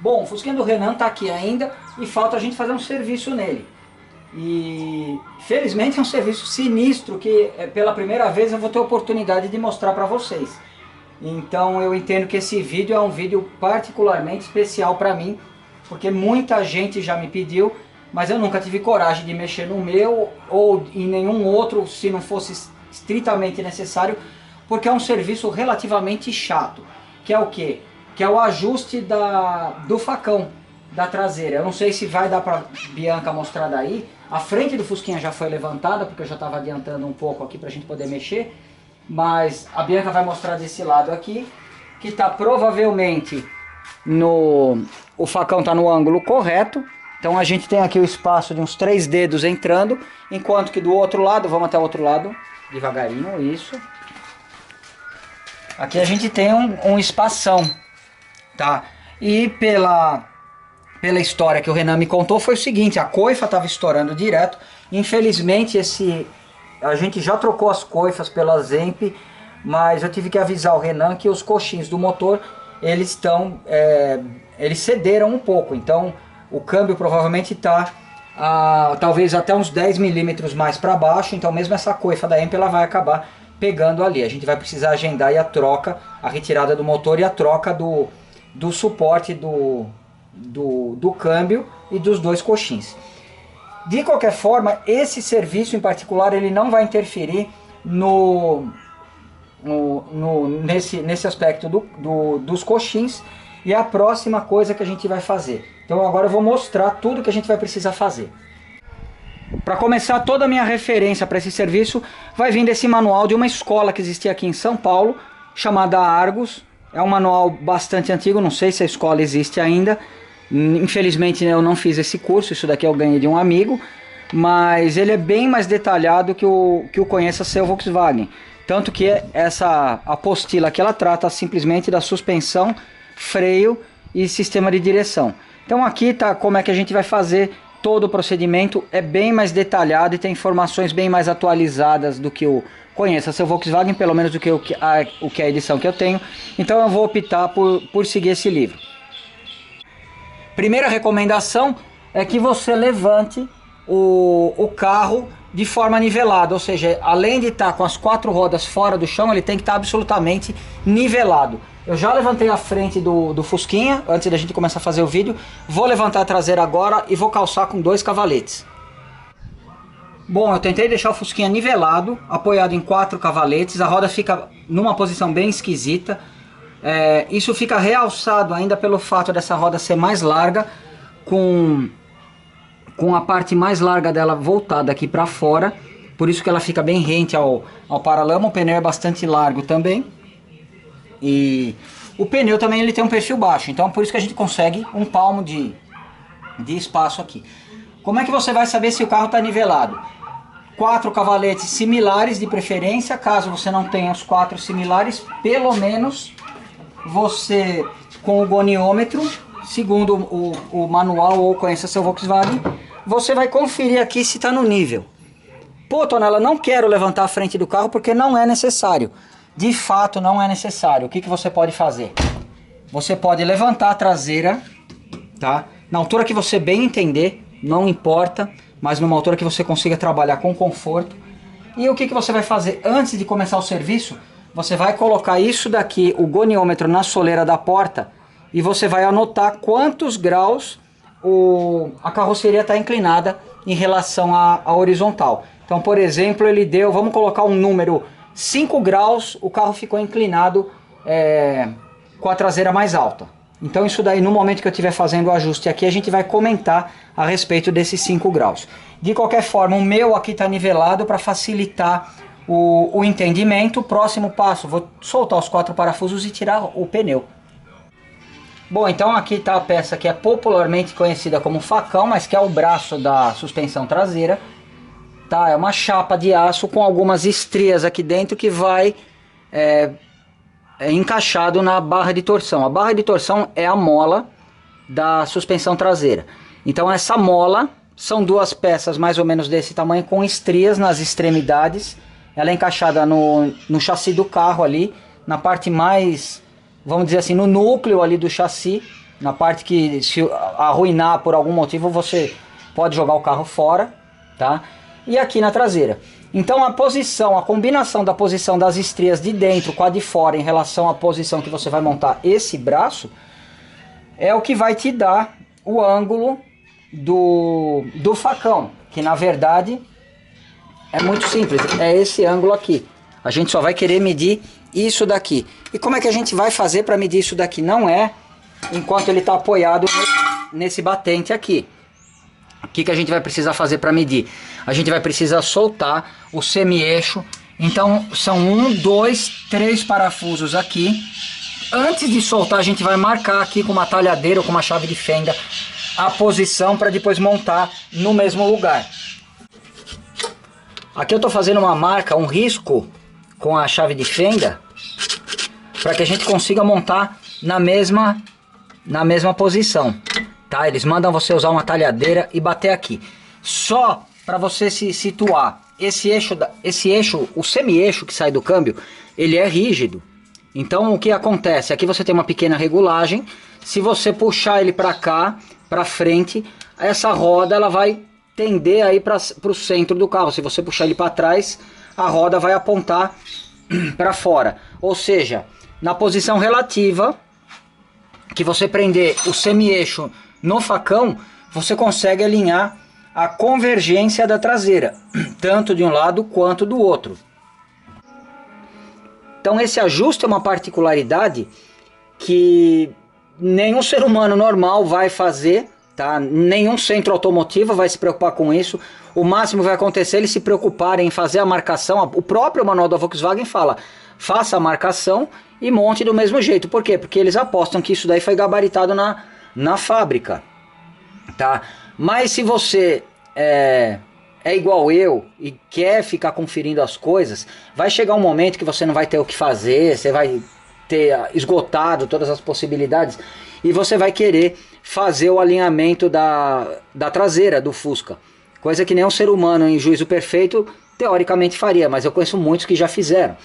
Bom, o Fusquinha do Renan tá aqui ainda e falta a gente fazer um serviço nele. E felizmente é um serviço sinistro que pela primeira vez eu vou ter a oportunidade de mostrar para vocês. Então eu entendo que esse vídeo é um vídeo particularmente especial para mim, porque muita gente já me pediu, mas eu nunca tive coragem de mexer no meu ou em nenhum outro se não fosse estritamente necessário, porque é um serviço relativamente chato, que é o quê? Que é o ajuste do facão da traseira. Eu não sei se vai dar para Bianca mostrar daí. A frente do Fusquinha já foi levantada, porque eu já estava adiantando um pouco aqui para a gente poder mexer. Mas a Bianca vai mostrar desse lado aqui, que está provavelmente o facão está no ângulo correto. Então a gente tem aqui o espaço de uns 3 dedos entrando, enquanto que do outro lado, vamos até o outro lado, devagarinho, isso. Aqui a gente tem um espação, tá? E pela história que o Renan me contou foi o seguinte: a coifa estava estourando direto. Infelizmente a gente já trocou as coifas pela Zemp, mas eu tive que avisar o Renan que os coxins do motor eles cederam um pouco. Então o câmbio provavelmente está talvez até uns 10 milímetros mais para baixo. Então mesmo essa coifa da Emp ela vai acabar pegando ali. A gente vai precisar agendar aí a retirada do motor e a troca do suporte do câmbio e dos 2 coxins. De qualquer forma, esse serviço em particular ele não vai interferir nesse aspecto dos coxins, e é a próxima coisa que a gente vai fazer. Então agora eu vou mostrar tudo que a gente vai precisar fazer. Para começar, toda a minha referência para esse serviço vai vir desse manual de uma escola que existia aqui em São Paulo, chamada Argos. É um manual bastante antigo, não sei se a escola existe ainda. Infelizmente eu não fiz esse curso, isso daqui eu ganhei de um amigo, mas ele é bem mais detalhado que o Conheça Seu Volkswagen. Tanto que essa apostila aqui ela trata simplesmente da suspensão, freio e sistema de direção. Então aqui tá como é que a gente vai fazer todo o procedimento, é bem mais detalhado e tem informações bem mais atualizadas do que o Conheça Seu Volkswagen, pelo menos do que a edição que eu tenho. Então eu vou optar por seguir esse livro. Primeira recomendação é que você levante o carro de forma nivelada, ou seja, além de estar com as 4 rodas fora do chão, ele tem que estar absolutamente nivelado. Eu já levantei a frente do Fusquinha, antes da gente começar a fazer o vídeo. Vou levantar a traseira agora e vou calçar com 2 cavaletes. Bom, eu tentei deixar o Fusquinha nivelado, apoiado em 4 cavaletes, a roda fica numa posição bem esquisita. Isso fica realçado ainda pelo fato dessa roda ser mais larga, com a parte mais larga dela voltada aqui para fora, por isso que ela fica bem rente ao paralama. O pneu é bastante largo também, e o pneu também ele tem um perfil baixo, então por isso que a gente consegue um palmo de espaço aqui. Como é que você vai saber se o carro está nivelado? 4 cavaletes similares de preferência. Caso você não tenha os 4 similares, pelo menos você, com o goniômetro, segundo o manual ou Conheça Seu Volkswagen, você vai conferir aqui se está no nível. Pô, Tonela, não quero levantar a frente do carro porque não é necessário. De fato não é necessário. O que você pode fazer? Você pode levantar a traseira, tá? Na altura que você bem entender, não importa, mas numa altura que você consiga trabalhar com conforto. E o que você vai fazer antes de começar o serviço? Você vai colocar isso daqui, o goniômetro, na soleira da porta, e você vai anotar quantos graus a carroceria está inclinada em relação à horizontal. Então, por exemplo, ele deu, vamos colocar um número, 5 graus, o carro ficou inclinado com a traseira mais alta. Então isso daí, no momento que eu estiver fazendo o ajuste aqui, a gente vai comentar a respeito desses 5 graus. De qualquer forma, o meu aqui está nivelado para facilitar o entendimento. Próximo passo, vou soltar os 4 parafusos e tirar o pneu. Bom, então aqui está a peça que é popularmente conhecida como facão, mas que é o braço da suspensão traseira. Tá, é uma chapa de aço com algumas estrias aqui dentro que vai encaixado na barra de torção. A barra de torção é a mola da suspensão traseira. Então essa mola são 2 peças mais ou menos desse tamanho, com estrias nas extremidades. Ela é encaixada no chassi do carro ali, na parte mais, vamos dizer assim, no núcleo ali do chassi. na parte que se arruinar por algum motivo você pode jogar o carro fora, tá? E aqui na traseira. Então a posição, a combinação da posição das estrias de dentro com a de fora em relação à posição que você vai montar esse braço é o que vai te dar o ângulo do facão, que na verdade é muito simples, é esse ângulo aqui. A gente só vai querer medir isso daqui. E como é que a gente vai fazer para medir isso daqui? Não é enquanto ele está apoiado nesse batente aqui. O que a gente vai precisar fazer para medir? A gente vai precisar soltar o semi-eixo. Então são 1, 2, 3 parafusos aqui. Antes de soltar a gente vai marcar aqui com uma talhadeira ou com uma chave de fenda a posição para depois montar no mesmo lugar. Aqui eu estou fazendo uma marca, um risco com a chave de fenda para que a gente consiga montar na mesma posição, tá? Eles mandam você usar uma talhadeira e bater aqui. Só para você se situar, esse eixo, o semi-eixo que sai do câmbio, ele é rígido. Então o que acontece? Aqui você tem uma pequena regulagem. Se você puxar ele para cá, para frente, essa roda ela vai tender aí para o centro do carro. Se você puxar ele para trás, a roda vai apontar para fora. Ou seja, na posição relativa que você prender o semi-eixo no facão, você consegue alinhar a convergência da traseira, tanto de um lado quanto do outro. Então esse ajuste é uma particularidade que nenhum ser humano normal vai fazer, tá? Nenhum centro automotivo vai se preocupar com isso. O máximo que vai acontecer é eles se preocuparem em fazer a marcação. O próprio manual da Volkswagen fala, faça a marcação e monte do mesmo jeito. Por quê? Porque eles apostam que isso daí foi gabaritado na fábrica, tá? Mas se você é igual eu e quer ficar conferindo as coisas, vai chegar um momento que você não vai ter o que fazer, você vai ter esgotado todas as possibilidades e você vai querer fazer o alinhamento da traseira do Fusca, coisa que nenhum ser humano em juízo perfeito teoricamente faria, mas eu conheço muitos que já fizeram.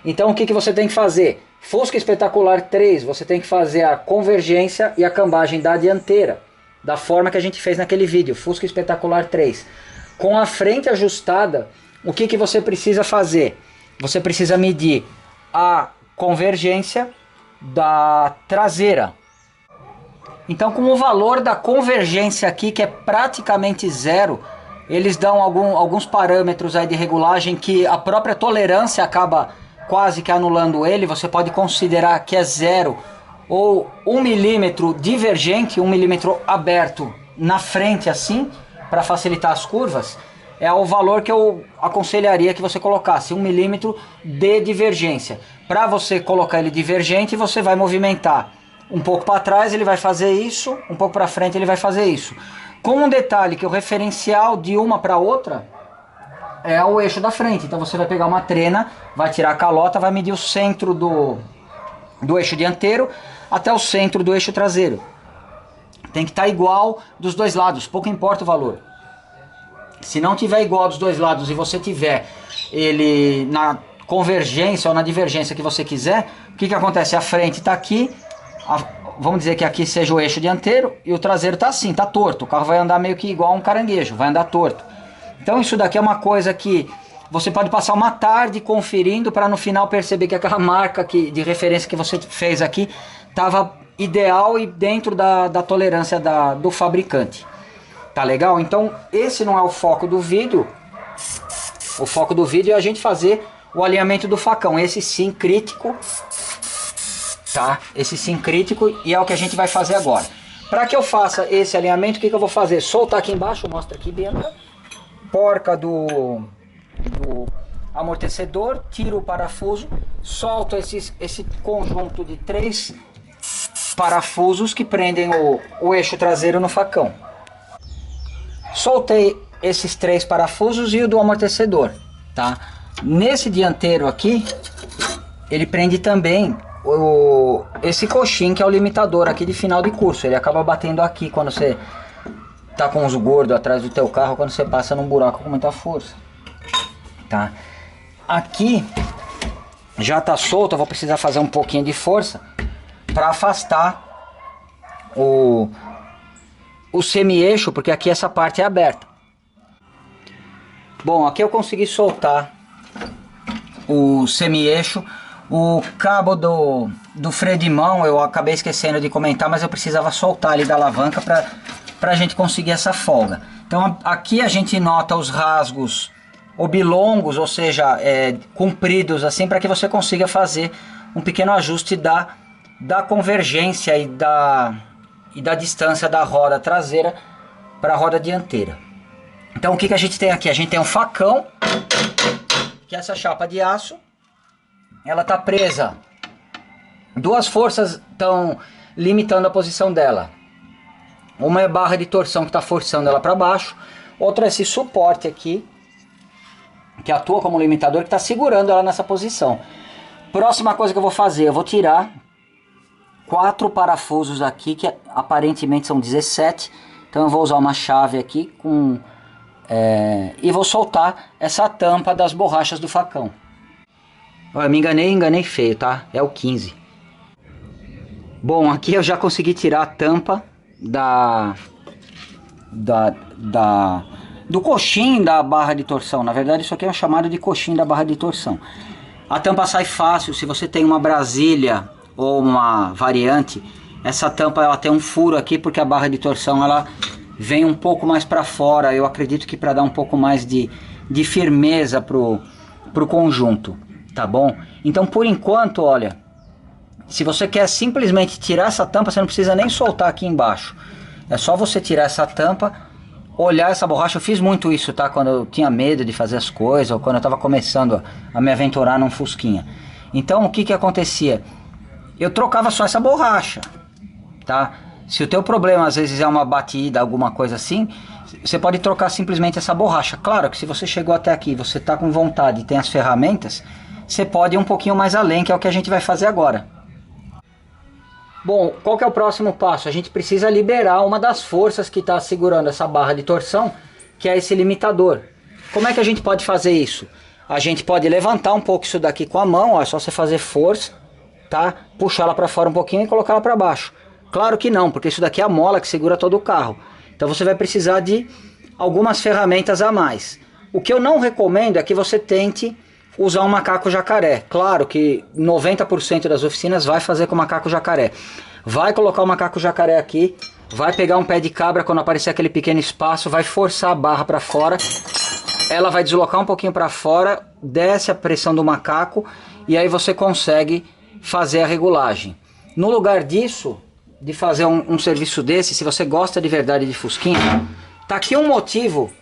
Então o que você tem que fazer? Fusca Espetacular 3, você tem que fazer a convergência e a cambagem da dianteira, da forma que a gente fez naquele vídeo, Fusca Espetacular 3. Com a frente ajustada, o que você precisa fazer? Você precisa medir a convergência da traseira. Então, com o valor da convergência aqui, que é praticamente zero, eles dão alguns parâmetros aí de regulagem que a própria tolerância acaba quase que anulando ele. Você pode considerar que é zero ou 1 milímetro divergente, 1 milímetro aberto na frente assim, para facilitar as curvas, é o valor que eu aconselharia que você colocasse, 1 milímetro de divergência. Para você colocar ele divergente, você vai movimentar um pouco para trás, ele vai fazer isso, um pouco para frente ele vai fazer isso. Com um detalhe que o referencial de uma para outra é o eixo da frente. Então você vai pegar uma trena, vai tirar a calota, vai medir o centro do eixo dianteiro até o centro do eixo traseiro. Tem que estar igual dos dois lados, pouco importa o valor. Se não tiver igual dos dois lados e você tiver ele na convergência ou na divergência que você quiser, o que acontece? A frente está aqui, vamos dizer que aqui seja o eixo dianteiro e o traseiro está assim, está torto. O carro vai andar meio que igual a um caranguejo, vai andar torto. Então isso daqui é uma coisa que você pode passar uma tarde conferindo para no final perceber que aquela marca de referência que você fez aqui estava ideal e dentro da tolerância do fabricante. Tá legal? Então esse não é o foco do vídeo. O foco do vídeo é a gente fazer o alinhamento do facão. Esse sim crítico, tá? Esse sim crítico, e é o que a gente vai fazer agora. Para que eu faça esse alinhamento, o que eu vou fazer? Soltar aqui embaixo, mostra aqui, Bianca. Porca do amortecedor, tiro o parafuso, solto esse conjunto de 3 parafusos que prendem o eixo traseiro no facão. Soltei esses 3 parafusos e o do amortecedor, tá? Nesse dianteiro aqui, ele prende também esse coxim que é o limitador aqui de final de curso. Ele acaba batendo aqui quando você tá com os gordos atrás do teu carro, quando você passa num buraco com muita força, tá? Aqui já tá solto, eu vou precisar fazer um pouquinho de força para afastar o semi-eixo, porque aqui essa parte é aberta. Bom, aqui eu consegui soltar o semi-eixo. O cabo do freio de mão eu acabei esquecendo de comentar, mas eu precisava soltar ali da alavanca para a gente conseguir essa folga. Então aqui a gente nota os rasgos oblongos, ou seja, compridos assim, para que você consiga fazer um pequeno ajuste da convergência e da distância da roda traseira para a roda dianteira. Então o que a gente tem aqui? A gente tem um facão, que é essa chapa de aço. Ela está presa. Duas forças estão limitando a posição dela. Uma é a barra de torção que está forçando ela para baixo. Outra é esse suporte aqui, que atua como limitador, que está segurando ela nessa posição. Próxima coisa que eu vou fazer, eu vou tirar 4 parafusos aqui, que aparentemente são 17. Então eu vou usar uma chave aqui e vou soltar essa tampa das borrachas do facão. Olha, me enganei feio, tá? É o 15. Bom, aqui eu já consegui tirar a tampa do coxim da barra de torção. Na verdade isso aqui é chamado de coxim da barra de torção. A tampa sai fácil se você tem uma Brasília ou uma variante. Essa tampa ela tem um furo aqui porque a barra de torção ela vem um pouco mais para fora. Eu acredito que para dar um pouco mais de firmeza pro conjunto. Tá bom? Então por enquanto, olha, se você quer simplesmente tirar essa tampa, você não precisa nem soltar aqui embaixo. É só você tirar essa tampa, olhar essa borracha. Eu fiz muito isso, tá? Quando eu tinha medo de fazer as coisas, ou quando eu estava começando a me aventurar num fusquinha. Então o que acontecia? Eu trocava só essa borracha, tá? Se o teu problema às vezes é uma batida, alguma coisa assim, você pode trocar simplesmente essa borracha. Claro que se você chegou até aqui, você está com vontade e tem as ferramentas, você pode ir um pouquinho mais além, que é o que a gente vai fazer agora. Bom, qual que é o próximo passo? A gente precisa liberar uma das forças que está segurando essa barra de torção, que é esse limitador. Como é que a gente pode fazer isso? A gente pode levantar um pouco isso daqui com a mão, ó, é só você fazer força, tá? Puxar ela para fora um pouquinho e colocar ela para baixo. Claro que não, porque isso daqui é a mola que segura todo o carro. Então você vai precisar de algumas ferramentas a mais. O que eu não recomendo é que você tente usar um macaco jacaré. Claro que 90% das oficinas vai fazer com macaco jacaré. Vai colocar o macaco jacaré aqui, vai pegar um pé de cabra quando aparecer aquele pequeno espaço, vai forçar a barra para fora, ela vai deslocar um pouquinho para fora, desce a pressão do macaco e aí você consegue fazer a regulagem. No lugar disso, de fazer um serviço desse, se você gosta de verdade de fusquinha, tá aqui um motivo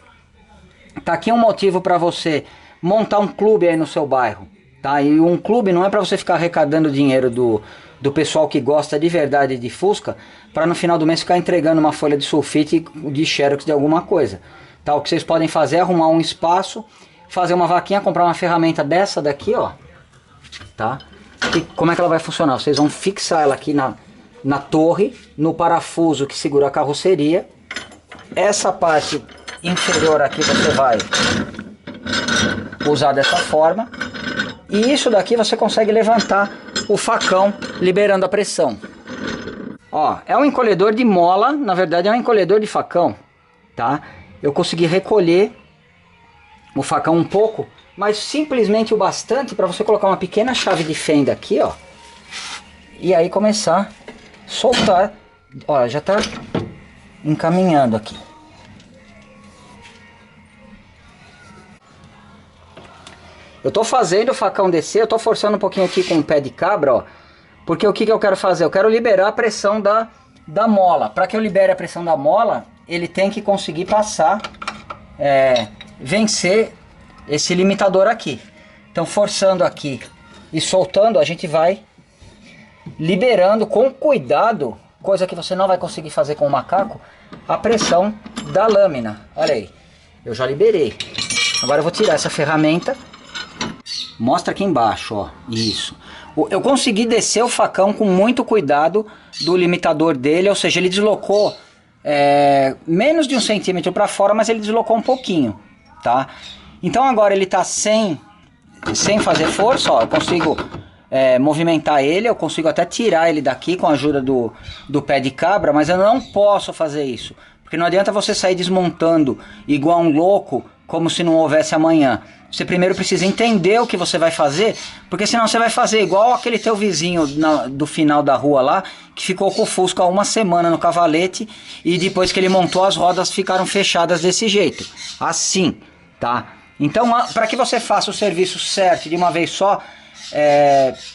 para você montar um clube aí no seu bairro, tá? E um clube não é para você ficar arrecadando dinheiro do pessoal que gosta de verdade de Fusca, para no final do mês ficar entregando uma folha de sulfite de xerox de alguma coisa, tá? O que vocês podem fazer é arrumar um espaço, fazer uma vaquinha, comprar uma ferramenta dessa daqui, ó, tá? E como é que ela vai funcionar? Vocês vão fixar ela aqui na torre, no parafuso que segura a carroceria. Essa parte inferior aqui você vai usar dessa forma, e isso daqui você consegue levantar o facão liberando a pressão. Ó, é um encolhedor de mola, na verdade é um encolhedor de facão, tá? Eu consegui recolher o facão um pouco, mas simplesmente o bastante para você colocar uma pequena chave de fenda aqui, ó, e aí começar a soltar. Ó, já tá encaminhando aqui. Eu tô fazendo o facão descer, eu tô forçando um pouquinho aqui com o pé de cabra, ó. Porque o que eu quero fazer? Eu quero liberar a pressão da mola. Para que eu libere a pressão da mola, ele tem que conseguir passar, vencer esse limitador aqui. Então forçando aqui e soltando, a gente vai liberando com cuidado, coisa que você não vai conseguir fazer com o macaco, a pressão da lâmina. Olha aí, eu já liberei. Agora eu vou tirar essa ferramenta. Mostra aqui embaixo, ó, isso. Eu consegui descer o facão com muito cuidado do limitador dele, ou seja, ele deslocou menos de 1 centímetro para fora, mas ele deslocou um pouquinho, tá? Então agora ele tá sem fazer força, ó, eu consigo movimentar ele, eu consigo até tirar ele daqui com a ajuda do pé de cabra, mas eu não posso fazer isso. Porque não adianta você sair desmontando igual um louco, como se não houvesse amanhã. Você primeiro precisa entender o que você vai fazer, porque senão você vai fazer igual aquele teu vizinho do final da rua lá, que ficou com o Fusca 1 semana no cavalete, e depois que ele montou as rodas ficaram fechadas desse jeito. Assim, tá? Então, para que você faça o serviço certo de uma vez só,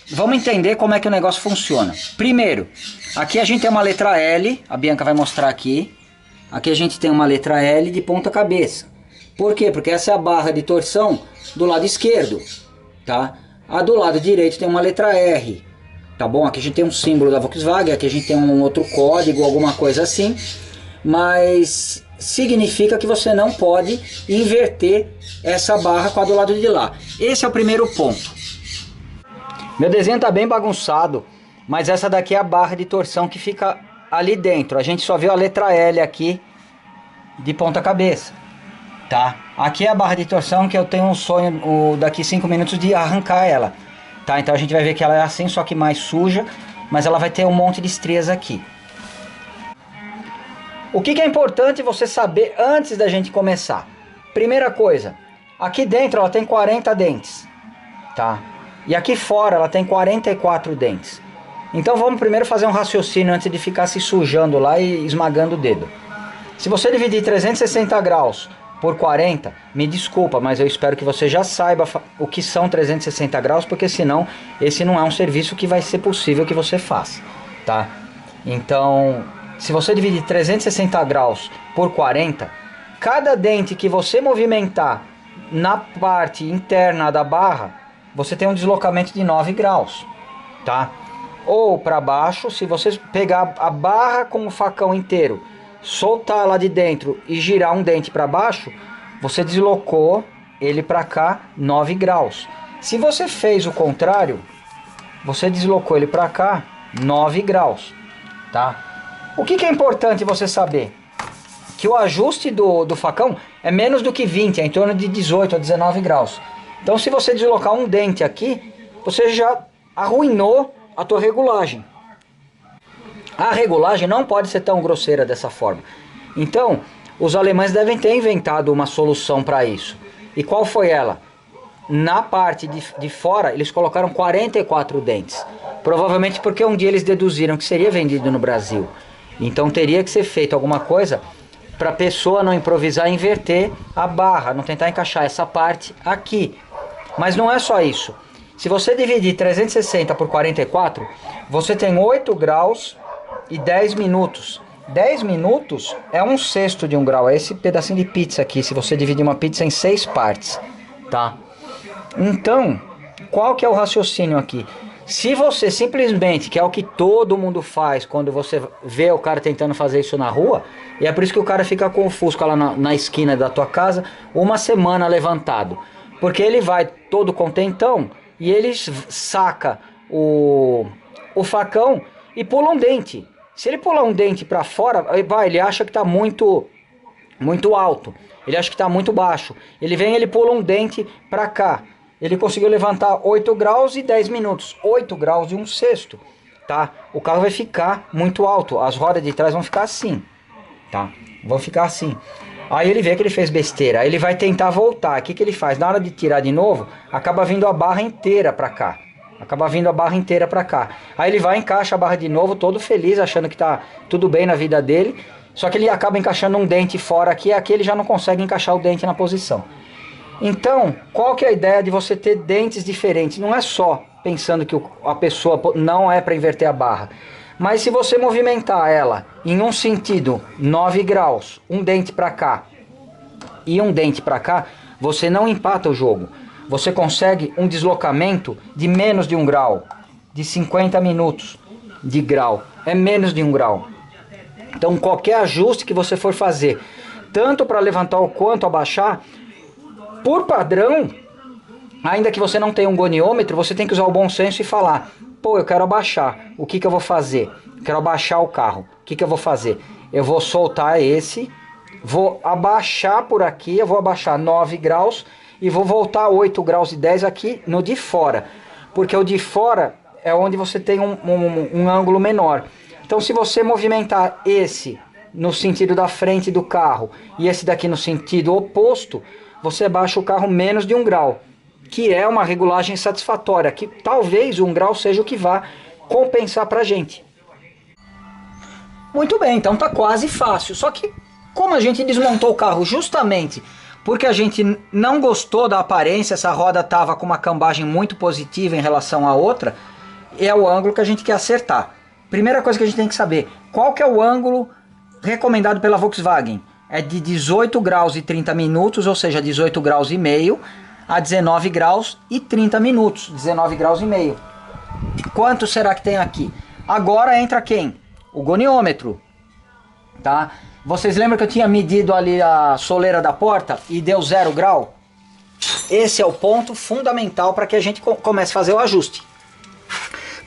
vamos entender como é que o negócio funciona. Primeiro, aqui a gente tem uma letra L, a Bianca vai mostrar aqui. Aqui a gente tem uma letra L de ponta cabeça. Por quê? Porque essa é a barra de torção do lado esquerdo, tá? A do lado direito tem uma letra R, tá bom? Aqui a gente tem um símbolo da Volkswagen, aqui a gente tem um outro código, alguma coisa assim. Mas significa que você não pode inverter essa barra com a do lado de lá. Esse é o primeiro ponto. Meu desenho tá bem bagunçado, mas essa daqui é a barra de torção que fica ali dentro. A gente só viu a letra L aqui de ponta cabeça, tá? Aqui é a barra de torção que eu tenho um sonho daqui 5 minutos de arrancar ela, tá? Então a gente vai ver que ela é assim, só que mais suja, mas ela vai ter um monte de estrias aqui. O que é importante você saber antes da gente começar? Primeira coisa, aqui dentro ela tem 40 dentes, tá? E aqui fora ela tem 44 dentes. Então vamos primeiro fazer um raciocínio antes de ficar se sujando lá e esmagando o dedo. Se você dividir 360 graus por 40, me desculpa, mas eu espero que você já saiba o que são 360 graus, porque senão esse não é um serviço que vai ser possível que você faça, tá? Então, se você dividir 360 graus por 40, cada dente que você movimentar na parte interna da barra, você tem um deslocamento de 9 graus, tá? Ou para baixo, se você pegar a barra com o facão inteiro, soltar lá de dentro e girar um dente para baixo, você deslocou ele para cá 9 graus. Se você fez o contrário, você deslocou ele para cá 9 graus, tá? O que é importante você saber? Que o ajuste do facão é menos do que 20, é em torno de 18 a 19 graus. Então se você deslocar um dente aqui, você já arruinou a tua regulagem. A regulagem não pode ser tão grosseira dessa forma. Então, os alemães devem ter inventado uma solução para isso. E qual foi ela? Na parte de fora, eles colocaram 44 dentes. Provavelmente porque um dia eles deduziram que seria vendido no Brasil. Então teria que ser feito alguma coisa para a pessoa não improvisar e inverter a barra, não tentar encaixar essa parte aqui. Mas não é só isso. Se você dividir 360 por 44, você tem 8 graus e 10 minutos. 10 minutos é 1/6 de 1 grau, é esse pedacinho de pizza aqui, se você dividir uma pizza em 6 partes, tá? Então, qual que é o raciocínio aqui? Se você simplesmente, que é o que todo mundo faz quando você vê o cara tentando fazer isso na rua, e é por isso que o cara fica com o Fusca lá na esquina da tua casa, uma semana levantado, porque ele vai todo contentão, e ele saca o facão e pula um dente. Se ele pular um dente para fora, ele acha que está muito alto. Ele acha que está muito baixo. Ele pula um dente para cá. Ele conseguiu levantar 8 graus e 10 minutos. 8 graus e 1/6. Tá? O carro vai ficar muito alto. As rodas de trás vão ficar assim. Tá? Vão ficar assim. Aí ele vê que ele fez besteira. Aí ele vai tentar voltar. O que ele faz? Na hora de tirar de novo, acaba vindo a barra inteira para cá. Aí ele vai, encaixa a barra de novo, todo feliz, achando que tá tudo bem na vida dele. Só que ele acaba encaixando um dente fora aqui, ele já não consegue encaixar o dente na posição. Então, qual que é a ideia de você ter dentes diferentes? Não é só pensando que a pessoa não é para inverter a barra. Mas se você movimentar ela em um sentido, 9 graus, um dente para cá e um dente para cá, você não empata o jogo. Você consegue um deslocamento de menos de 1 grau, de 50 minutos de grau, é menos de 1 grau. Então qualquer ajuste que você for fazer, tanto para levantar o quanto abaixar, por padrão, ainda que você não tenha um goniômetro, você tem que usar o bom senso e falar: pô, eu quero abaixar, o que eu vou fazer? Eu quero abaixar o carro, o que eu vou fazer? Eu vou soltar esse, vou abaixar por aqui, eu vou abaixar 9 graus e vou voltar 8 graus e 10 aqui no de fora. porque o de fora é onde você tem um ângulo menor. Então se você movimentar esse no sentido da frente do carro e esse daqui no sentido oposto, você baixa o carro menos de 1 grau, que é uma regulagem satisfatória, que talvez 1 grau seja o que vá compensar pra gente. Muito bem, então tá quase fácil, só que como a gente desmontou o carro justamente porque a gente não gostou da aparência, essa roda tava com uma cambagem muito positiva em relação à outra, é o ângulo que a gente quer acertar. Primeira coisa que a gente tem que saber, qual que é o ângulo recomendado pela Volkswagen? É de 18 graus e 30 minutos, ou seja, 18 graus e meio a 19 graus e 30 minutos, 19 graus e meio. Quanto será que tem aqui? Agora entra quem? O goniômetro, tá? Vocês lembram que eu tinha medido ali a soleira da porta e deu 0 grau? Esse é o ponto fundamental para que a gente comece a fazer o ajuste.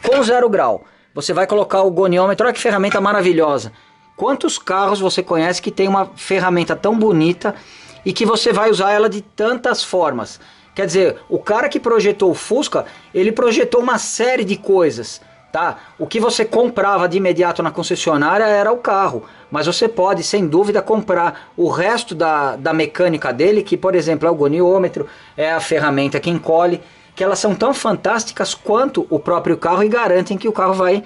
Com 0 grau, você vai colocar o goniômetro. Olha que ferramenta maravilhosa. Quantos carros você conhece que tem uma ferramenta tão bonita e que você vai usar ela de tantas formas? Quer dizer, o cara que projetou o Fusca, ele projetou uma série de coisas, tá? O que você comprava de imediato na concessionária era o carro, mas você pode, sem dúvida, comprar o resto da mecânica dele, que, por exemplo, é o goniômetro, é a ferramenta que encolhe, que elas são tão fantásticas quanto o próprio carro e garantem que o carro vai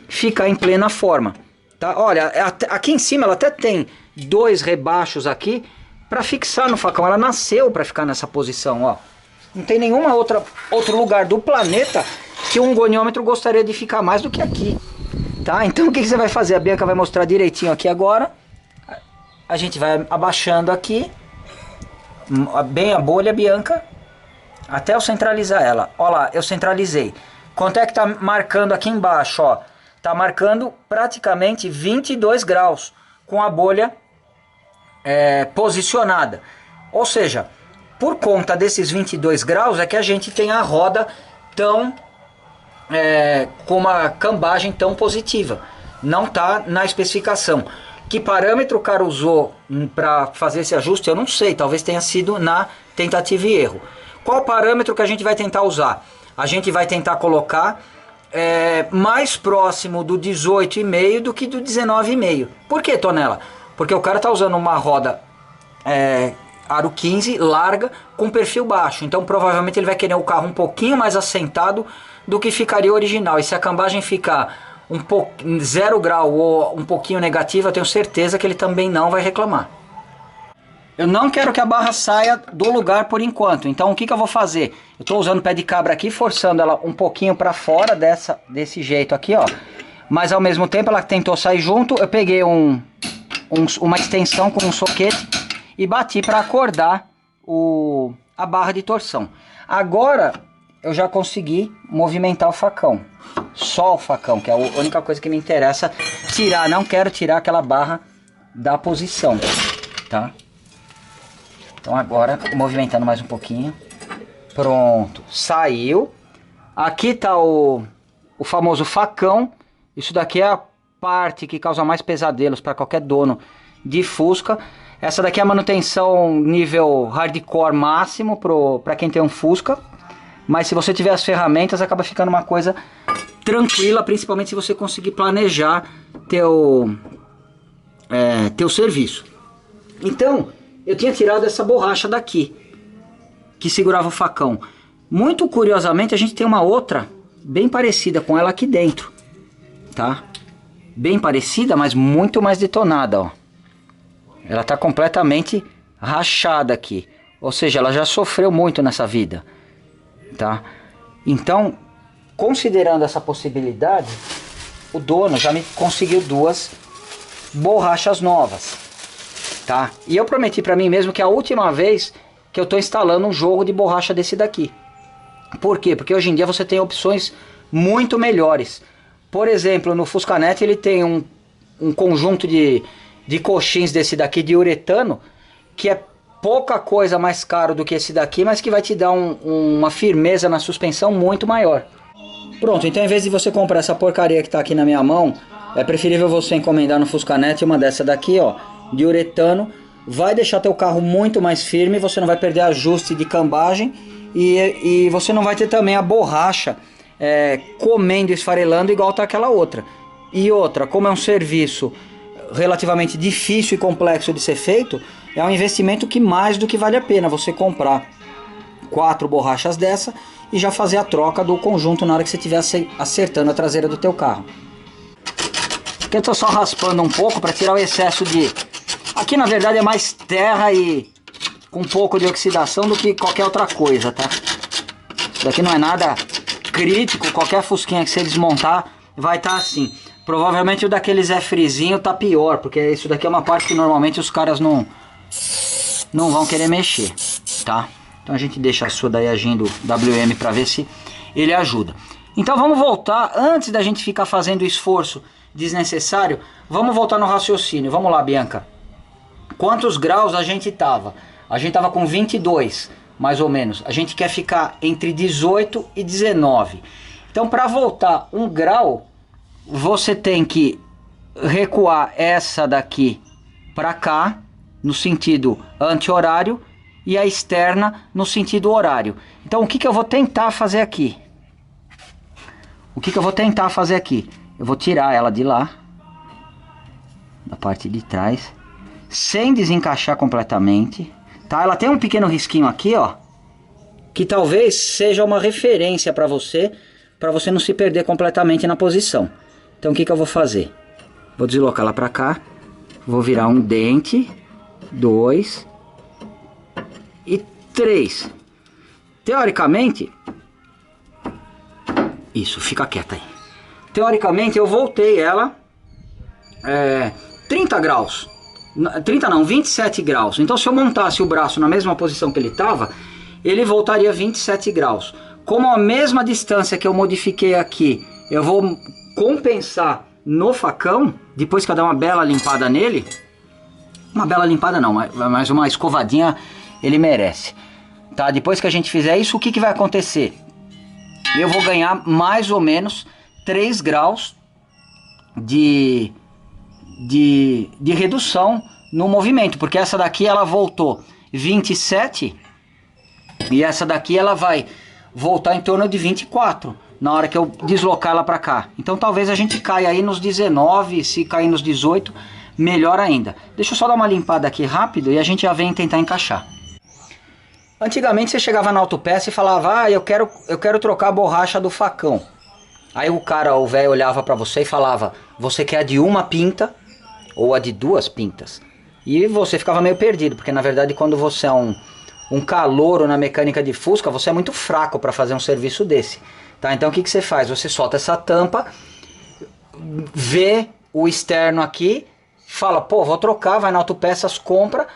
ficar em plena forma. Tá? Olha, aqui em cima ela até tem 2 rebaixos aqui para fixar no facão. Ela nasceu para ficar nessa posição, ó. Não tem nenhuma outro lugar do planeta que um goniômetro gostaria de ficar mais do que aqui. Tá? Então o que você vai fazer? A Bianca vai mostrar direitinho aqui agora. A gente vai abaixando aqui, bem a bolha, Bianca, até eu centralizar ela. Ó lá, eu centralizei. Quanto é que tá marcando aqui embaixo, ó? Tá marcando praticamente 22 graus com a bolha posicionada. Ou seja, por conta desses 22 graus é que a gente tem a roda tão com uma cambagem tão positiva. Não tá na especificação. Que parâmetro o cara usou para fazer esse ajuste, eu não sei. Talvez tenha sido na tentativa e erro. Qual parâmetro que a gente vai tentar usar? A gente vai tentar colocar mais próximo do 18,5 do que do 19,5. Por que, Tonela? Porque o cara tá usando uma roda aro 15, larga, com perfil baixo. Então provavelmente ele vai querer o carro um pouquinho mais assentado do que ficaria original. E se a cambagem ficar 0 grau ou um pouquinho negativa, eu tenho certeza que ele também não vai reclamar. Eu não quero que a barra saia do lugar por enquanto. Então o que eu vou fazer? Eu estou usando o pé de cabra aqui, forçando ela um pouquinho para fora desse jeito aqui, ó. Mas ao mesmo tempo ela tentou sair junto. Eu peguei uma extensão com um soquete e bati para acordar a barra de torção. Agora eu já consegui movimentar o facão. Só o facão, que é a única coisa que me interessa tirar. Não quero tirar aquela barra da posição, tá? Então agora, movimentando mais um pouquinho. Pronto, saiu. Aqui tá o famoso facão. Isso daqui é a parte que causa mais pesadelos para qualquer dono de Fusca. Essa daqui é a manutenção nível hardcore máximo para quem tem um Fusca. Mas se você tiver as ferramentas, acaba ficando uma coisa tranquila, principalmente se você conseguir planejar teu serviço. Então, eu tinha tirado essa borracha daqui, que segurava o facão. Muito curiosamente, a gente tem uma outra bem parecida com ela aqui dentro, tá? Bem parecida, mas muito mais detonada, ó. Ela tá completamente rachada aqui. Ou seja, ela já sofreu muito nessa vida, tá? Então, considerando essa possibilidade, o dono já me conseguiu 2 borrachas novas, tá? E eu prometi para mim mesmo que é a última vez que eu tô instalando um jogo de borracha desse daqui. Por quê? Porque hoje em dia você tem opções muito melhores. Por exemplo, no Fuscanet ele tem um conjunto de coxins desse daqui de uretano, que é pouca coisa mais caro do que esse daqui, mas que vai te dar uma firmeza na suspensão muito maior. Pronto, então em vez de você comprar essa porcaria que está aqui na minha mão, é preferível você encomendar no Fuscanet uma dessa daqui, ó, de uretano. Vai deixar teu carro muito mais firme, você não vai perder ajuste de cambagem e você não vai ter também a borracha comendo, esfarelando igual tá aquela outra. E outra, como é um serviço relativamente difícil e complexo de ser feito, é um investimento que mais do que vale a pena você comprar 4 borrachas dessa e já fazer a troca do conjunto na hora que você estiver acertando a traseira do teu carro. Aqui eu tô só raspando um pouco para tirar o excesso de... Aqui na verdade é mais terra e com um pouco de oxidação do que qualquer outra coisa, tá? Isso daqui não é nada crítico, qualquer fusquinha que você desmontar vai estar assim. Provavelmente o daquele Zé Frizinho tá pior, porque isso daqui é uma parte que normalmente os caras não vão querer mexer, tá? Então a gente deixa a sua daí agindo WM para ver se ele ajuda. Então vamos voltar, antes da gente ficar fazendo esforço desnecessário, vamos voltar no raciocínio. Vamos lá, Bianca. Quantos graus a gente tava? A gente tava com 22, mais ou menos. A gente quer ficar entre 18 e 19. Então para voltar 1 grau, você tem que recuar essa daqui para cá, no sentido anti-horário, e a externa no sentido horário. Então o que eu vou tentar fazer aqui? Eu vou tirar ela de lá, da parte de trás, sem desencaixar completamente, tá? Ela tem um pequeno risquinho aqui, ó, que talvez seja uma referência para você não se perder completamente na posição. Então o que eu vou fazer? Vou deslocar ela para cá, vou virar um dente, 2 e 3. Teoricamente, isso, fica quieta aí. Teoricamente eu voltei ela 30 graus. 30 não, 27 graus. Então se eu montasse o braço na mesma posição que ele estava, ele voltaria 27 graus. Como a mesma distância que eu modifiquei aqui, eu vou compensar no facão, depois que eu dar uma bela limpada nele. Uma bela limpada não, mas uma escovadinha ele merece. Tá? Depois que a gente fizer isso, o que vai acontecer? Eu vou ganhar mais ou menos 3 graus de redução no movimento, porque essa daqui ela voltou 27 e essa daqui ela vai voltar em torno de 24 na hora que eu deslocar ela para cá. Então talvez a gente caia aí nos 19, se cair nos 18, melhor ainda. Deixa eu só dar uma limpada aqui rápido e a gente já vem tentar encaixar. Antigamente você chegava na autopeça e falava: eu quero trocar a borracha do facão. Aí o velho olhava para você e falava: você quer a de 1 pinta ou a de 2 pintas? E você ficava meio perdido, porque na verdade quando você é um calouro na mecânica de Fusca, você é muito fraco para fazer um serviço desse. Tá? Então o que você faz? Você solta essa tampa, vê o externo aqui, fala: pô, vou trocar, vai na autopeças, compra,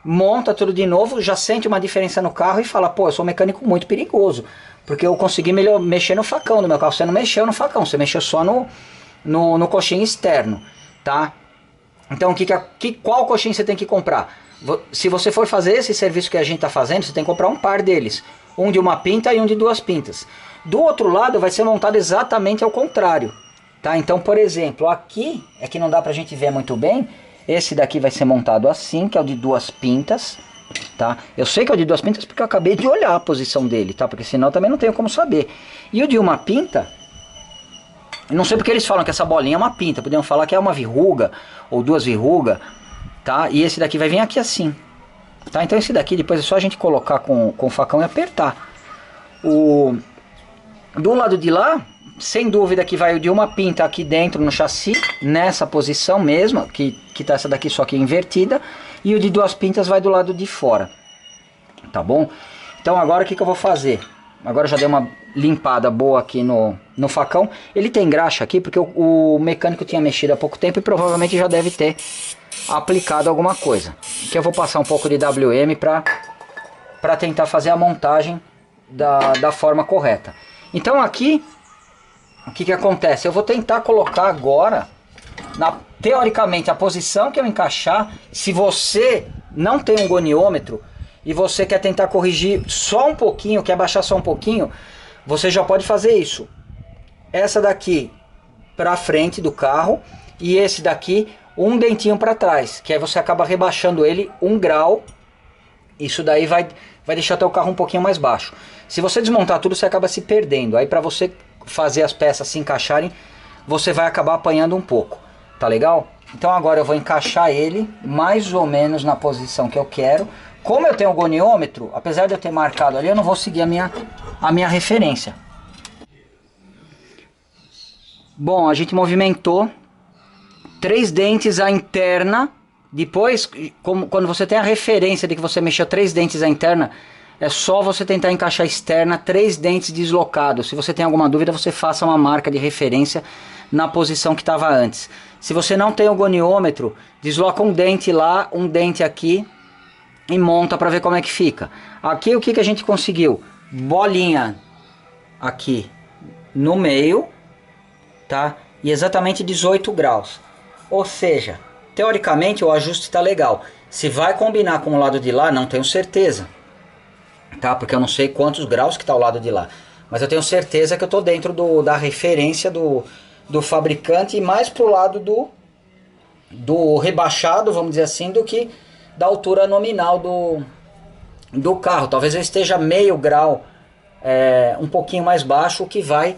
monta tudo de novo, já sente uma diferença no carro e fala: pô, eu sou um mecânico muito perigoso, porque eu consegui mexer no facão do meu carro. Você não mexeu no facão, você mexeu só no coxinho externo, tá? Então qual coxinho você tem que comprar? Se você for fazer esse serviço que a gente está fazendo, você tem que comprar um par deles, um de 1 pinta e um de 2 pintas. Do outro lado vai ser montado exatamente ao contrário, tá? Então, por exemplo, aqui é que não dá pra gente ver muito bem. Esse daqui vai ser montado assim, que é o de 2 pintas, tá? Eu sei que é o de 2 pintas porque eu acabei de olhar a posição dele, tá? Porque senão eu também não tenho como saber. E o de 1 pinta, eu não sei porque eles falam que essa bolinha é uma pinta, podiam falar que é uma verruga ou 2 verrugas, tá? E esse daqui vai vir aqui assim, tá? Então esse daqui depois é só a gente colocar com o facão e apertar. Do lado de lá, sem dúvida que vai o de 1 pinta aqui dentro no chassi, nessa posição mesmo, que tá essa daqui só que invertida, e o de 2 pintas vai do lado de fora, tá bom? Então agora o que eu vou fazer? Agora eu já dei uma limpada boa aqui no facão. Ele tem graxa aqui porque o mecânico tinha mexido há pouco tempo e provavelmente já deve ter aplicado alguma coisa. Aqui eu vou passar um pouco de WM para tentar fazer a montagem da forma correta. Então aqui, o que acontece? Eu vou tentar colocar agora, teoricamente, a posição que eu encaixar. Se você não tem um goniômetro e você quer tentar corrigir só um pouquinho, quer baixar só um pouquinho, você já pode fazer isso. Essa daqui para frente do carro e esse daqui um dentinho para trás, que aí você acaba rebaixando ele 1 grau Isso daí vai deixar teu carro um pouquinho mais baixo. Se você desmontar tudo, você acaba se perdendo. Aí para você fazer as peças se encaixarem, você vai acabar apanhando um pouco. Tá legal? Então agora eu vou encaixar ele mais ou menos na posição que eu quero. Como eu tenho o goniômetro, apesar de eu ter marcado ali, eu não vou seguir a minha referência. Bom, a gente movimentou 3 dentes à interna. Depois, quando você tem a referência de que você mexeu 3 dentes à interna, é só você tentar encaixar a externa 3 dentes deslocados. Se você tem alguma dúvida, você faça uma marca de referência na posição que estava antes. Se você não tem o goniômetro, desloca um dente lá, um dente aqui e monta para ver como é que fica. Aqui o que a gente conseguiu? Bolinha aqui no meio, tá? E exatamente 18 graus. Ou seja, teoricamente o ajuste está legal. Se vai combinar com o lado de lá, não tenho certeza, tá? Porque eu não sei quantos graus que está o lado de lá. Mas eu tenho certeza que eu estou dentro da referência do fabricante e mais pro lado do rebaixado, vamos dizer assim, do que da altura nominal do carro. Talvez eu esteja meio grau um pouquinho mais baixo, o que vai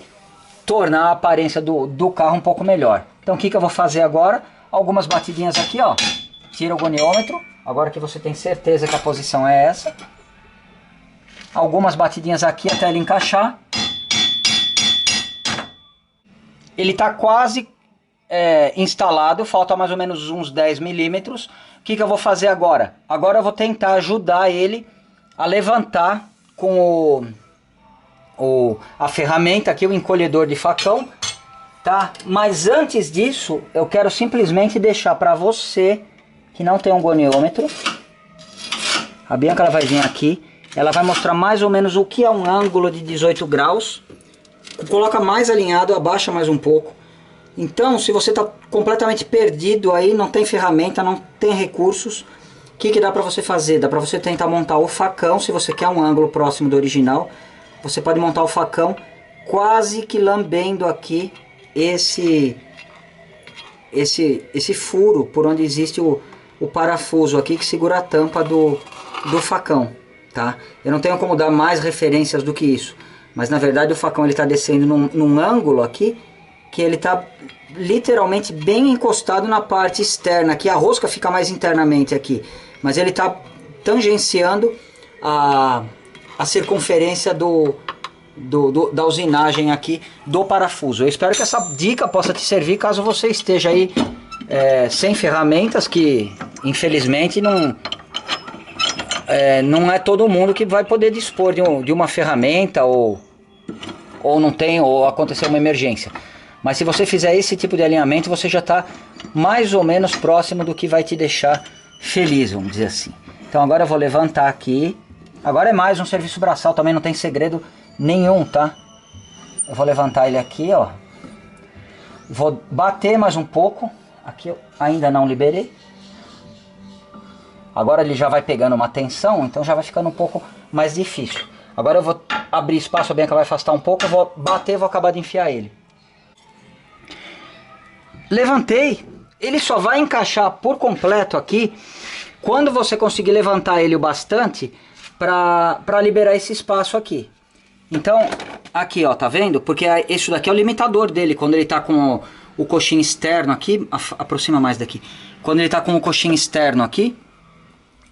tornar a aparência do carro um pouco melhor. Então o que eu vou fazer agora? Algumas batidinhas aqui, ó. Tira o goniômetro, agora que você tem certeza que a posição é essa. Algumas batidinhas aqui até ele encaixar. Ele está quase instalado, falta mais ou menos uns 10 milímetros. O que eu vou fazer agora? Agora eu vou tentar ajudar ele a levantar com a ferramenta aqui, o encolhedor de facão, tá? Mas antes disso, eu quero simplesmente deixar para você que não tem um goniômetro. A Bianca ela vai vir aqui, ela vai mostrar mais ou menos o que é um ângulo de 18 graus. Coloca mais alinhado, abaixa mais um pouco. Então, se você está completamente perdido aí, não tem ferramenta, não tem recursos, o que dá para você fazer? Dá para você tentar montar o facão, se você quer um ângulo próximo do original. Você pode montar o facão quase que lambendo aqui esse furo por onde existe o parafuso aqui que segura a tampa do facão, tá? Eu não tenho como dar mais referências do que isso, mas na verdade o facão ele está descendo num ângulo aqui que ele está literalmente bem encostado na parte externa, aqui a rosca fica mais internamente aqui, mas ele está tangenciando a circunferência da usinagem aqui do parafuso. Eu espero que essa dica possa te servir caso você esteja aí sem ferramentas, que infelizmente não é todo mundo que vai poder dispor de uma ferramenta ou não tem, ou acontecer uma emergência. Mas se você fizer esse tipo de alinhamento, você já está mais ou menos próximo do que vai te deixar feliz, vamos dizer assim. Então agora eu vou levantar aqui. Agora é mais um serviço braçal, também não tem segredo nenhum, tá? Eu vou levantar ele aqui, ó. Vou bater mais um pouco. Aqui eu ainda não liberei. Agora ele já vai pegando uma tensão, então já vai ficando um pouco mais difícil. Agora eu vou abrir espaço, a Bianca vai afastar um pouco, eu vou bater e vou acabar de enfiar ele. Levantei. Ele só vai encaixar por completo aqui quando você conseguir levantar ele o bastante para liberar esse espaço aqui. Então, aqui ó, tá vendo? Porque isso daqui é o limitador dele, quando ele tá com o coxinho externo aqui, aproxima mais daqui. Quando ele tá com o coxinho externo aqui,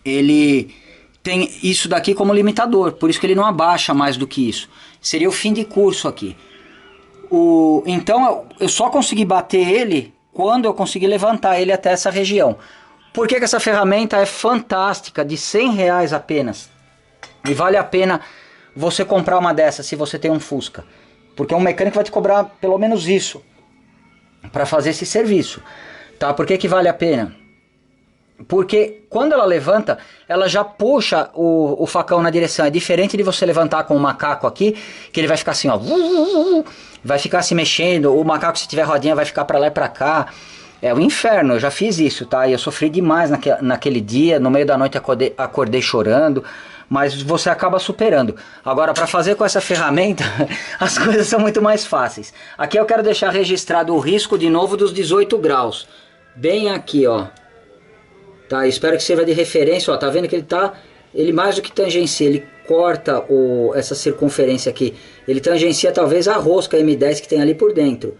ele tem isso daqui como limitador, por isso que ele não abaixa mais do que isso. Seria o fim de curso aqui. Então eu só consegui bater ele quando eu consegui levantar ele até essa região. Por que essa ferramenta é fantástica, de R$100 apenas? E vale a pena você comprar uma dessas se você tem um Fusca. Porque um mecânico vai te cobrar pelo menos isso para fazer esse serviço. Tá? Por que vale a pena? Porque quando ela levanta, ela já puxa o facão na direção. É diferente de você levantar com o macaco aqui, que ele vai ficar assim, ó. Vai ficar se mexendo. O macaco, se tiver rodinha, vai ficar para lá e para cá. É o inferno, eu já fiz isso, tá? E eu sofri demais naquele dia. No meio da noite acordei chorando. Mas você acaba superando. Agora, para fazer com essa ferramenta, as coisas são muito mais fáceis. Aqui eu quero deixar registrado o risco de novo dos 18 graus. Bem aqui, ó. Tá, espero que sirva de referência, ó. Tá vendo que ele tá ele mais do que tangencia, ele corta essa circunferência aqui. Ele tangencia talvez a rosca M10 que tem ali por dentro,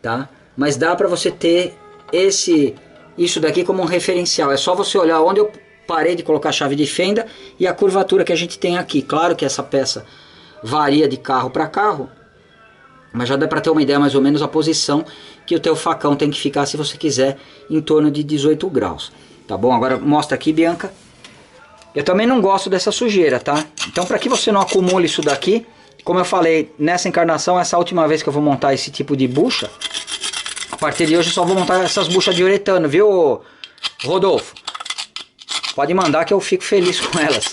tá? Mas dá para você ter isso daqui como um referencial. É só você olhar onde eu parei de colocar a chave de fenda e a curvatura que a gente tem aqui. Claro que essa peça varia de carro para carro, mas já dá para ter uma ideia mais ou menos a posição que o teu facão tem que ficar se você quiser, em torno de 18 graus. Tá bom? Agora mostra aqui, Bianca. Eu também não gosto dessa sujeira, tá? Então, para que você não acumule isso daqui, como eu falei, nessa encarnação, essa última vez que eu vou montar esse tipo de bucha, a partir de hoje eu só vou montar essas buchas de uretano, viu, Rodolfo? Pode mandar que eu fico feliz com elas.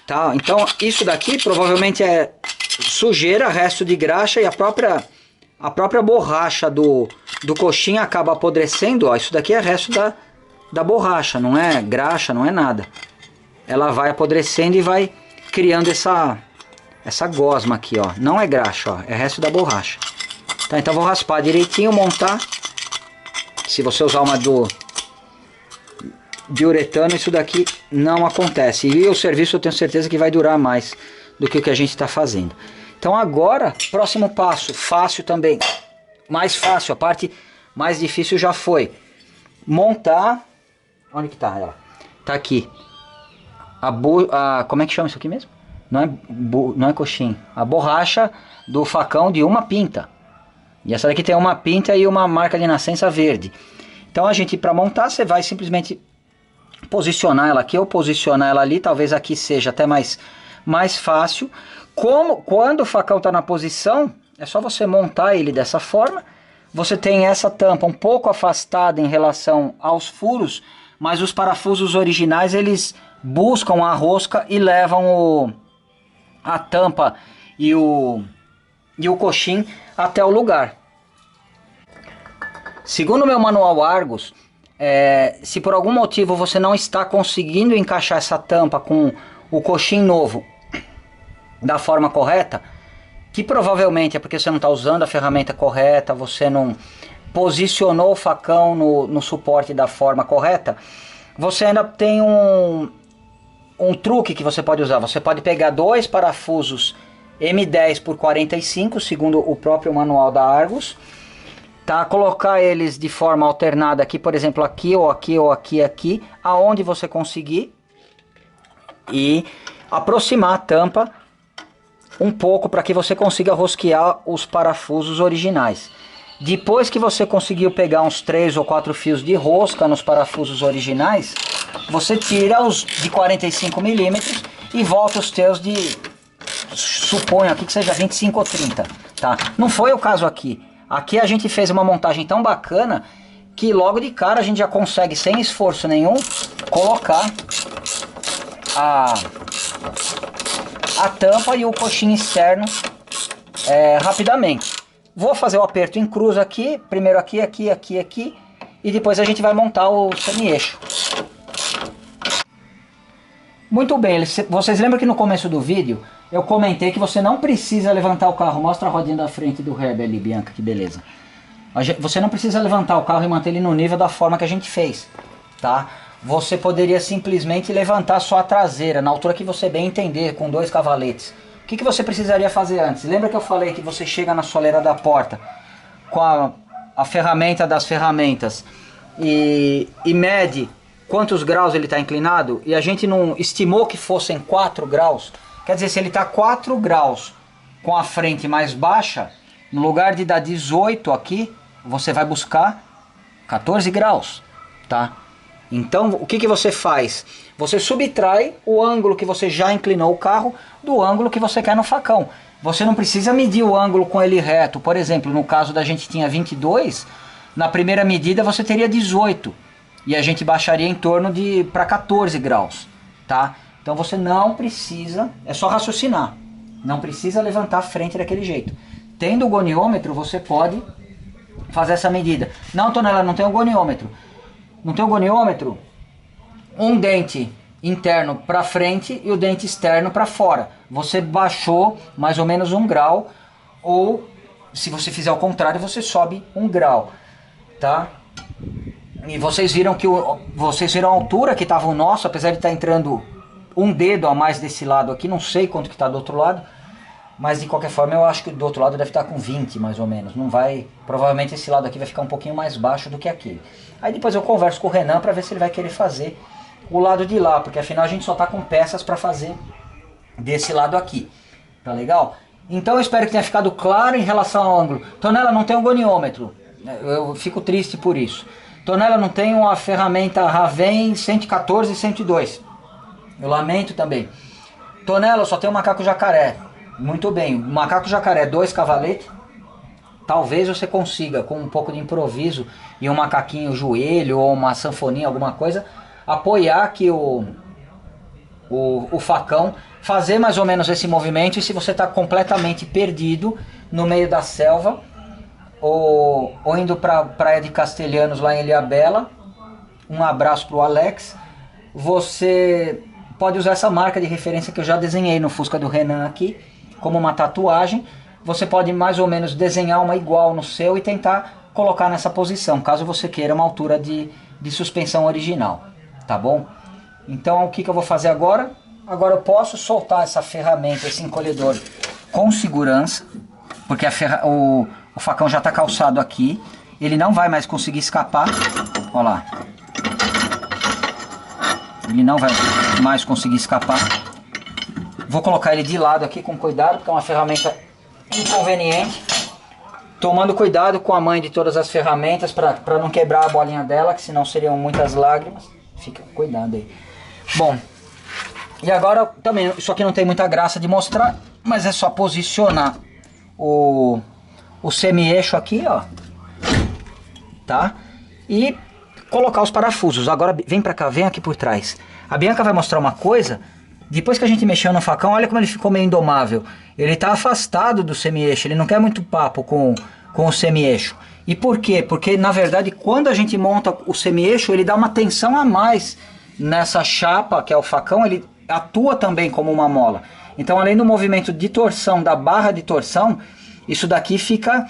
Tá? Então, isso daqui provavelmente é sujeira, resto de graxa, e a própria borracha do coxinha acaba apodrecendo, ó. Isso daqui é resto da borracha, não é graxa, não é nada. Ela vai apodrecendo e vai criando essa gosma aqui, ó. Não é graxa, ó, é resto da borracha. Tá, então vou raspar direitinho, montar. Se você usar uma de uretano, isso daqui não acontece. E o serviço eu tenho certeza que vai durar mais do que o que a gente está fazendo. Então agora, próximo passo, fácil também. Mais fácil, a parte mais difícil já foi. Montar. Onde que tá ela? Tá aqui. Como é que chama isso aqui mesmo? Não é coxinha. A borracha do facão de uma pinta. E essa daqui tem uma pinta e uma marca de nascença verde. Então a gente, para montar, você vai simplesmente posicionar ela aqui ou posicionar ela ali. Talvez aqui seja até mais fácil. Quando o facão está na posição, é só você montar ele dessa forma. Você tem essa tampa um pouco afastada em relação aos furos, mas os parafusos originais eles buscam a rosca e levam a tampa e o coxim até o lugar. Segundo o meu manual Argos, se por algum motivo você não está conseguindo encaixar essa tampa com o coxim novo da forma correta, que provavelmente é porque você não está usando a ferramenta correta, você não posicionou o facão no suporte da forma correta, você ainda tem um truque que você pode usar. Você pode pegar dois parafusos M10 por 45, segundo o próprio manual da Argos, tá? Colocar eles de forma alternada aqui, por exemplo, aqui ou aqui ou aqui, aonde você conseguir, e aproximar a tampa um pouco para que você consiga rosquear os parafusos originais. Depois que você conseguiu pegar uns 3 ou 4 fios de rosca nos parafusos originais, você tira os de 45 milímetros e volta os teus de, suponho aqui que seja 25 ou 30, tá? Não foi o caso aqui. Aqui a gente fez uma montagem tão bacana que logo de cara a gente já consegue, sem esforço nenhum, colocar a tampa e o coxinho externo rapidamente. Vou fazer o aperto em cruz aqui, primeiro aqui, e depois a gente vai montar o semi-eixo. Muito bem, vocês lembram que no começo do vídeo eu comentei que você não precisa levantar o carro. Mostra a rodinha da frente do Herbie ali, Bianca, que beleza. Você não precisa levantar o carro e manter ele no nível da forma que a gente fez, tá? Você poderia simplesmente levantar só a traseira, na altura que você bem entender, com 2 cavaletes. O que você precisaria fazer antes? Lembra que eu falei que você chega na soleira da porta com a ferramenta das ferramentas e mede quantos graus ele está inclinado? E a gente não estimou que fossem 4 graus. Quer dizer, se ele está 4 graus com a frente mais baixa, no lugar de dar 18 aqui, você vai buscar 14 graus, tá? Então, o que você faz? Você subtrai o ângulo que você já inclinou o carro do ângulo que você quer no facão. Você não precisa medir o ângulo com ele reto. Por exemplo, no caso da gente tinha 22, na primeira medida você teria 18. E a gente baixaria em torno de para 14 graus, tá? Então você não precisa, é só raciocinar. Não precisa levantar a frente daquele jeito. Tendo o goniômetro, você pode fazer essa medida. Não, Tonela, não tem o goniômetro. Não tem o goniômetro? Um dente interno para frente e o dente externo para fora. Você baixou mais ou menos 1 grau, ou se você fizer o contrário, você sobe 1 grau, tá? E vocês viram a altura que estava o nosso, apesar de estar entrando um dedo a mais desse lado aqui, não sei quanto que está do outro lado, mas de qualquer forma eu acho que do outro lado deve estar com 20 mais ou menos, não vai, provavelmente esse lado aqui vai ficar um pouquinho mais baixo do que aquele. Aí depois eu converso com o Renan para ver se ele vai querer fazer o lado de lá, porque afinal a gente só está com peças para fazer desse lado aqui, tá legal? Então eu espero que tenha ficado claro em relação ao ângulo. Tonela não tem um goniômetro, eu fico triste por isso. Tonela não tem uma ferramenta Raven 114 e 102, eu lamento também. Tonela só tem um macaco jacaré, muito bem, macaco jacaré 2 cavaletes. Talvez você consiga, com um pouco de improviso e um macaquinho joelho ou uma sanfoninha, alguma coisa, apoiar aqui o facão, fazer mais ou menos esse movimento. E se você está completamente perdido no meio da selva, ou indo para a Praia de Castelhanos lá em Ilhabela, um abraço para o Alex, você pode usar essa marca de referência que eu já desenhei no Fusca do Renan aqui, como uma tatuagem. Você pode mais ou menos desenhar uma igual no seu e tentar colocar nessa posição, caso você queira uma altura de suspensão original, tá bom? Então o que eu vou fazer agora? Agora eu posso soltar essa ferramenta, esse encolhedor com segurança, porque o facão já está calçado aqui, ele não vai mais conseguir escapar, olha lá. Ele não vai mais conseguir escapar. Vou colocar ele de lado aqui com cuidado, porque é uma ferramenta inconveniente. Tomando cuidado com a mãe de todas as ferramentas para não quebrar a bolinha dela, que senão seriam muitas lágrimas. Fica com cuidado aí. Bom, e agora também, isso aqui não tem muita graça de mostrar, mas é só posicionar o semi-eixo aqui, ó. Tá? E colocar os parafusos. Agora vem pra cá, vem aqui por trás. A Bianca vai mostrar uma coisa. Depois que a gente mexeu no facão, olha como ele ficou meio indomável. Ele tá afastado do semi-eixo, ele não quer muito papo com o semi-eixo. E por quê? Porque na verdade quando a gente monta o semi-eixo, ele dá uma tensão a mais nessa chapa, que é o facão, ele atua também como uma mola. Então além do movimento de torção, da barra de torção, isso daqui fica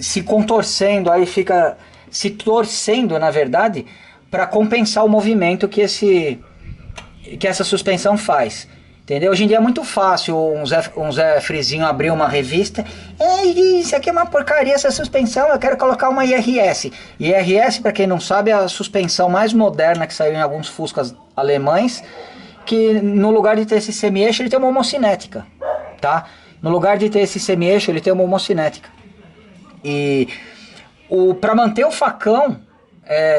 se contorcendo, aí fica se torcendo na verdade, para compensar o movimento que essa suspensão faz. Entendeu? Hoje em dia é muito fácil um Zé Frizinho abrir uma revista. Ei, isso aqui é uma porcaria, essa suspensão, eu quero colocar uma IRS. IRS, para quem não sabe, é a suspensão mais moderna que saiu em alguns Fuscas alemães, que no lugar de ter esse semi-eixo, ele tem uma homocinética, tá? No lugar de ter esse semi-eixo, ele tem uma homocinética. E para manter o facão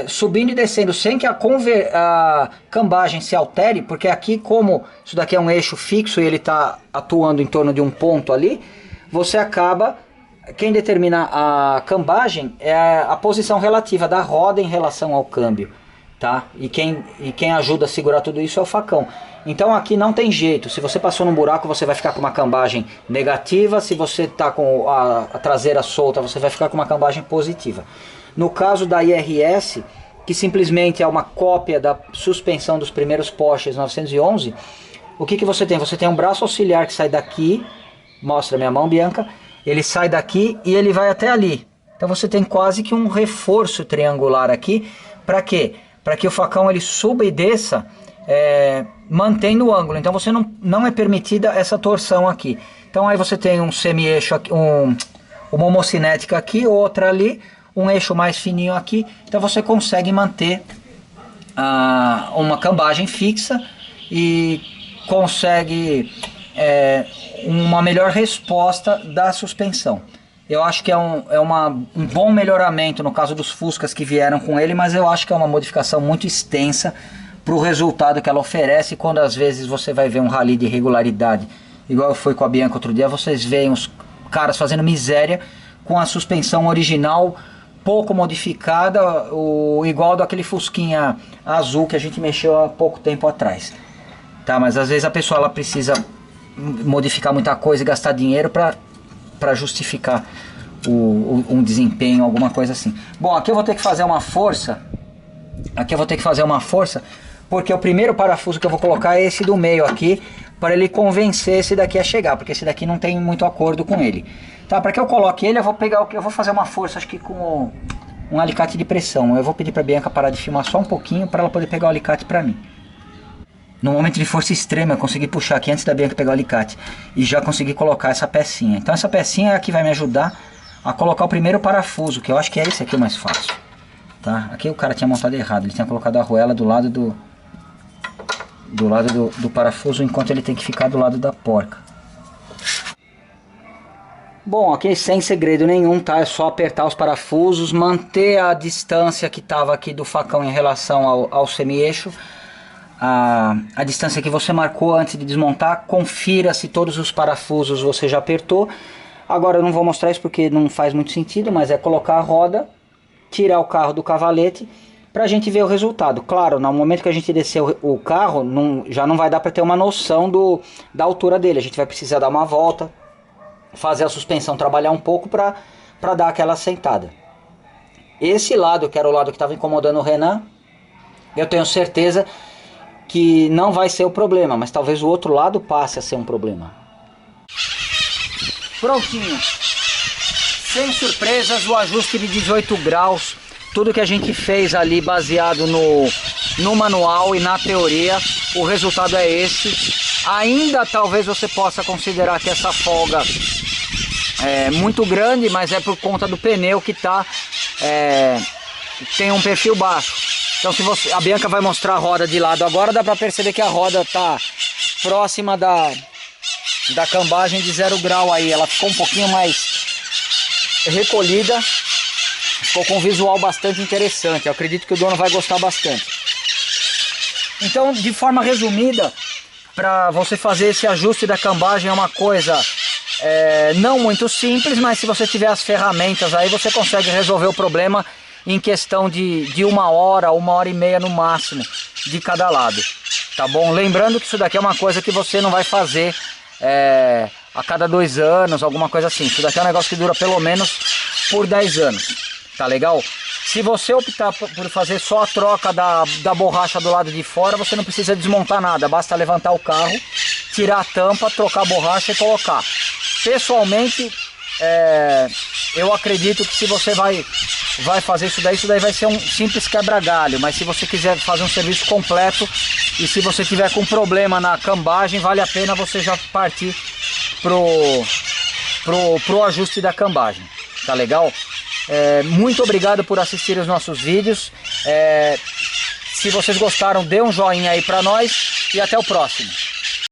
subindo e descendo sem que a cambagem se altere, porque aqui, como isso daqui é um eixo fixo e ele está atuando em torno de um ponto ali, você acaba, quem determina a cambagem é a posição relativa da roda em relação ao câmbio, tá? E quem ajuda a segurar tudo isso é o facão. Então aqui não tem jeito, se você passou num buraco você vai ficar com uma cambagem negativa, se você está com a traseira solta você vai ficar com uma cambagem positiva. No caso da IRS, que simplesmente é uma cópia da suspensão dos primeiros Porsches 911, o que você tem? Você tem um braço auxiliar que sai daqui, mostra minha mão, Bianca, ele sai daqui e ele vai até ali. Então você tem quase que um reforço triangular aqui, para quê? Para que o facão ele suba e desça, mantendo o ângulo. Então você não é permitida essa torção aqui. Então aí você tem um semi-eixo, uma homocinética aqui, outra ali, um eixo mais fininho aqui, então você consegue manter uma cambagem fixa e consegue uma melhor resposta da suspensão. Eu acho que é um bom melhoramento no caso dos Fuscas que vieram com ele, mas eu acho que é uma modificação muito extensa para o resultado que ela oferece. Quando às vezes você vai ver um rally de regularidade, igual foi com a Bianca outro dia, vocês veem os caras fazendo miséria com a suspensão original pouco modificada, igual daquele Fusquinha azul que a gente mexeu há pouco tempo atrás, tá? Mas às vezes a pessoa ela precisa modificar muita coisa e gastar dinheiro para justificar um desempenho, alguma coisa assim. Bom, aqui eu vou ter que fazer uma força, porque o primeiro parafuso que eu vou colocar é esse do meio aqui, para ele convencer esse daqui a chegar, porque esse daqui não tem muito acordo com ele. Tá, para que eu coloque ele, eu vou fazer uma força, acho que com um alicate de pressão. Eu vou pedir para a Bianca parar de filmar só um pouquinho, para ela poder pegar o alicate para mim. No momento de força extrema, eu consegui puxar aqui antes da Bianca pegar o alicate. E já consegui colocar essa pecinha. Então essa pecinha é a que vai me ajudar a colocar o primeiro parafuso, que eu acho que é esse aqui o mais fácil. Tá? Aqui o cara tinha montado errado, ele tinha colocado a arruela do lado do parafuso, enquanto ele tem que ficar do lado da porca. Bom, aqui sem segredo nenhum, tá? É só apertar os parafusos, manter a distância que estava aqui do facão em relação ao semi-eixo. A distância que você marcou antes de desmontar, confira se todos os parafusos você já apertou. Agora eu não vou mostrar isso porque não faz muito sentido, mas é colocar a roda, tirar o carro do cavalete para a gente ver o resultado. Claro, no momento que a gente descer o carro, já não vai dar para ter uma noção da altura dele. A gente vai precisar dar uma volta, fazer a suspensão trabalhar um pouco para dar aquela assentada. Esse lado, que era o lado que estava incomodando o Renan, eu tenho certeza que não vai ser o problema, mas talvez o outro lado passe a ser um problema. Prontinho, sem surpresas, o ajuste de 18 graus, tudo que a gente fez ali baseado no manual e na teoria, o resultado é esse. Ainda talvez você possa considerar que essa folga é muito grande, mas é por conta do pneu que tem um perfil baixo. Então se a Bianca vai mostrar a roda de lado agora, dá para perceber que a roda está próxima da cambagem de 0 grau aí. Ela ficou um pouquinho mais recolhida, ficou com um visual bastante interessante. Eu acredito que o dono vai gostar bastante. Então, de forma resumida, para você fazer esse ajuste da cambagem é uma coisa não muito simples, mas se você tiver as ferramentas aí, você consegue resolver o problema em questão de 1 hora, 1h30 no máximo de cada lado, tá bom? Lembrando que isso daqui é uma coisa que você não vai fazer a cada 2 anos, alguma coisa assim. Isso daqui é um negócio que dura pelo menos por 10 anos, tá legal? Se você optar por fazer só a troca da borracha do lado de fora, você não precisa desmontar nada, basta levantar o carro, tirar a tampa, trocar a borracha e colocar. Pessoalmente, eu acredito que se você vai fazer isso daí vai ser um simples quebra-galho, mas se você quiser fazer um serviço completo e se você tiver com problema na cambagem, vale a pena você já partir pro ajuste da cambagem, tá legal? Muito obrigado por assistir os nossos vídeos. Se vocês gostaram, dê um joinha aí pra nós e até o próximo.